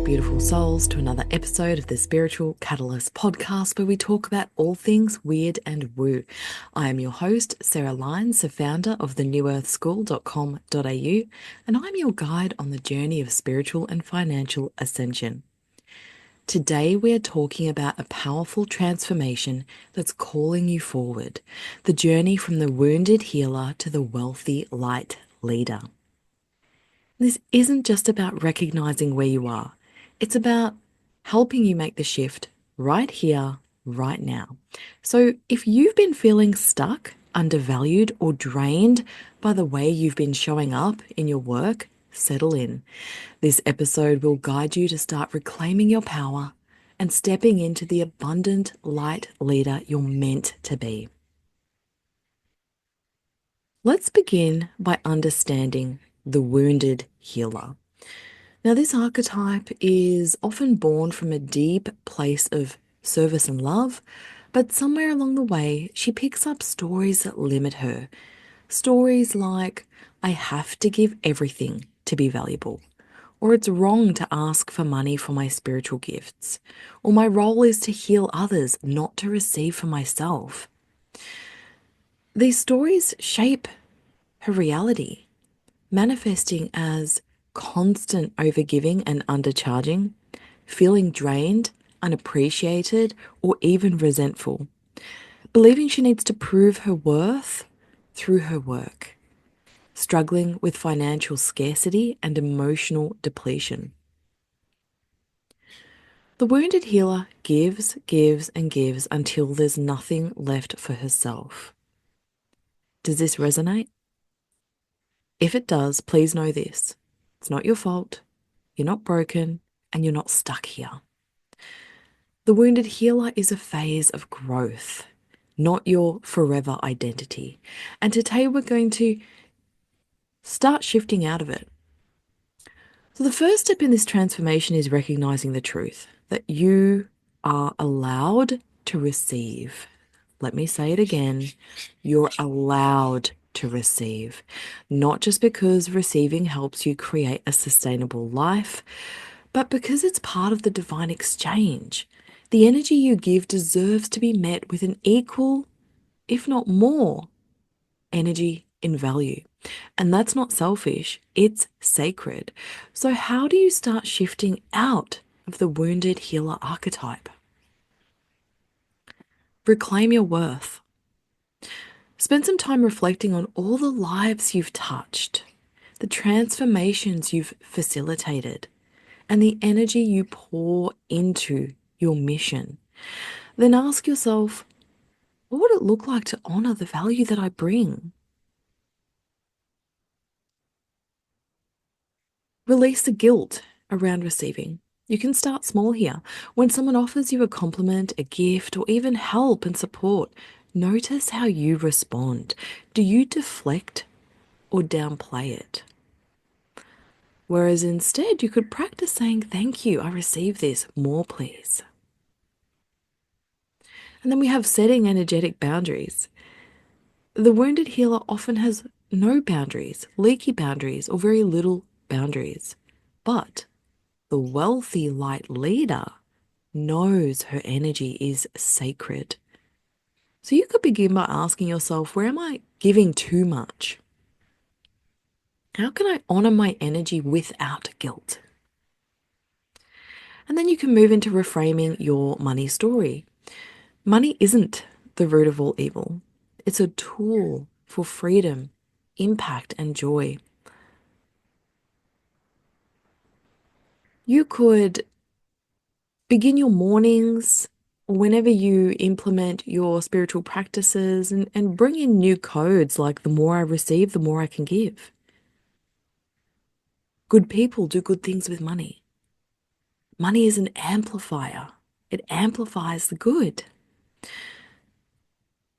beautiful souls, to another episode of the Spiritual Catalyst podcast, where we talk about all things weird and woo. I am your host, Sarah Lyons, the founder of the newearthschool.com.au, and I'm your guide on the journey of spiritual and financial ascension. Today, we are talking about a powerful transformation that's calling you forward, the journey from the wounded healer to the wealthy light leader. This isn't just about recognizing where you are. It's about helping you make the shift right here, right now. So if you've been feeling stuck, undervalued, or drained by the way you've been showing up in your work, settle in. This episode will guide you to start reclaiming your power and stepping into the abundant light leader you're meant to be. Let's begin by understanding the wounded healer. Now, this archetype is often born from a deep place of service and love, but somewhere along the way, she picks up stories that limit her. Stories like, I have to give everything to be valuable, or it's wrong to ask for money for my spiritual gifts, or my role is to heal others, not to receive for myself. These stories shape her reality, manifesting as constant overgiving and undercharging, feeling drained, unappreciated, or even resentful, believing she needs to prove her worth through her work, struggling with financial scarcity and emotional depletion. The wounded healer gives, gives, and gives until there's nothing left for herself. Does this resonate? If it does, please know this. It's not your fault. You're not broken, and you're not stuck here. The wounded healer is a phase of growth, not your forever identity. And today we're going to start shifting out of it. So the first step in this transformation is recognizing the truth that you are allowed to receive. Let me say it again. You're allowed to receive, not just because receiving helps you create a sustainable life, but because it's part of the divine exchange. The energy you give deserves to be met with an equal, if not more, energy in value. And that's not selfish, it's sacred. So how do you start shifting out of the wounded healer archetype? Reclaim your worth. Spend some time reflecting on all the lives you've touched, the transformations you've facilitated, and the energy you pour into your mission. Then ask yourself, what would it look like to honor the value that I bring? Release the guilt around receiving. You can start small here. When someone offers you a compliment, a gift, or even help and support, notice how you respond. Do you deflect or downplay it? Whereas instead, you could practice saying, thank you, I received this, more please. And then we have setting energetic boundaries. The wounded healer often has no boundaries, leaky boundaries, or very little boundaries. But the wealthy light leader knows her energy is sacred. So you could begin by asking yourself, where am I giving too much? How can I honor my energy without guilt? And then you can move into reframing your money story. Money isn't the root of all evil. It's a tool for freedom, impact, and joy. You could begin your mornings or whenever you implement your spiritual practices and bring in new codes like the more I receive, the more I can give. Good people do good things with money. Money is an amplifier. It amplifies the good.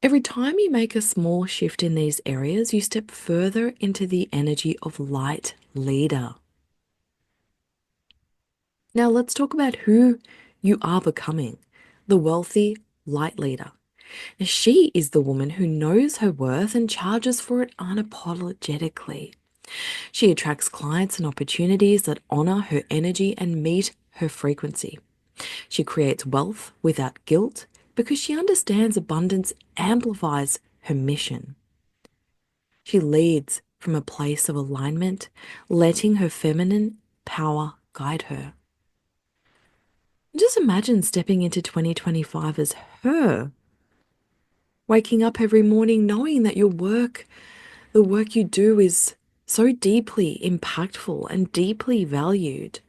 Every time you make a small shift in these areas, you step further into the energy of light leader. Now let's talk about who you are becoming, the wealthy light leader. Now, she is the woman who knows her worth and charges for it unapologetically. She attracts clients and opportunities that honor her energy and meet her frequency. She creates wealth without guilt because she understands abundance amplifies her mission. She leads from a place of alignment, letting her feminine power guide her. Just imagine stepping into 2025 as her, waking up every morning knowing that the work you do is so deeply impactful and deeply valued,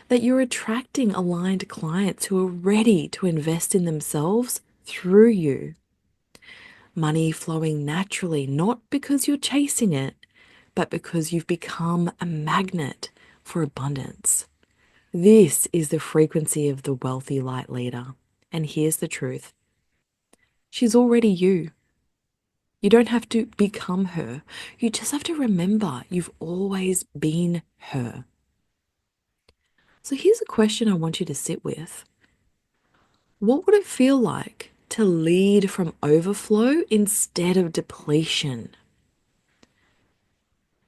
that you're attracting aligned clients who are ready to invest in themselves through you. Money flowing naturally, not because you're chasing it, but because you've become a magnet for abundance. This is the frequency of the wealthy light leader. And here's the truth. She's already you. You don't have to become her. You just have to remember you've always been her. So here's a question I want you to sit with. What would it feel like to lead from overflow instead of depletion?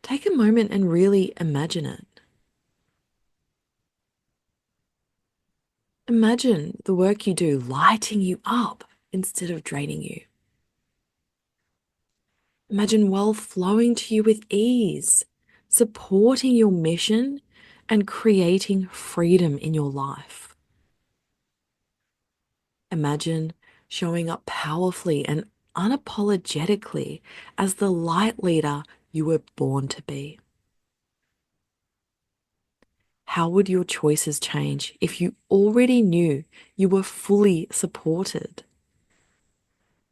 Take a moment and really imagine it. Imagine the work you do lighting you up instead of draining you. Imagine wealth flowing to you with ease, supporting your mission and creating freedom in your life. Imagine showing up powerfully and unapologetically as the light leader you were born to be. How would your choices change if you already knew you were fully supported?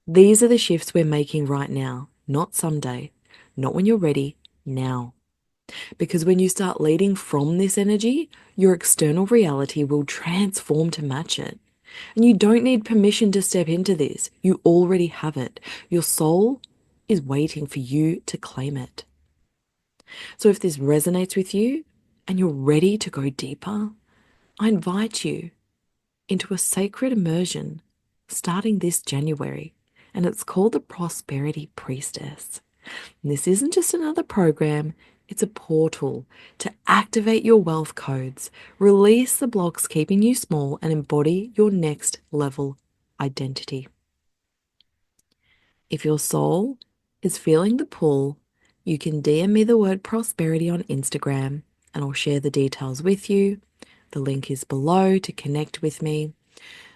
These are the shifts we're making right now, not someday, not when you're ready, now. Because when you start leading from this energy, your external reality will transform to match it. And you don't need permission to step into this. You already have it. Your soul is waiting for you to claim it. So if this resonates with you and you're ready to go deeper, I invite you into a sacred immersion starting this January. And it's called the Prosperity Priestess. And this isn't just another program, it's a portal to activate your wealth codes, release the blocks keeping you small, and embody your next level identity. If your soul is feeling the pull, you can DM me the word prosperity on Instagram and I'll share the details with you. The link is below to connect with me.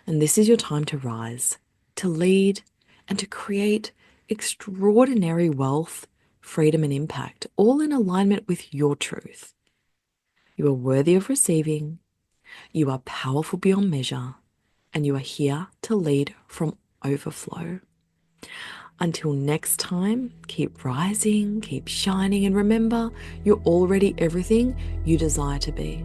And this is your time to rise, to lead, and to create extraordinary wealth, freedom, and impact, all in alignment with your truth. You are worthy of receiving, you are powerful beyond measure, and you are here to lead from overflow. Until next time, keep rising, keep shining, and remember, you're already everything you desire to be.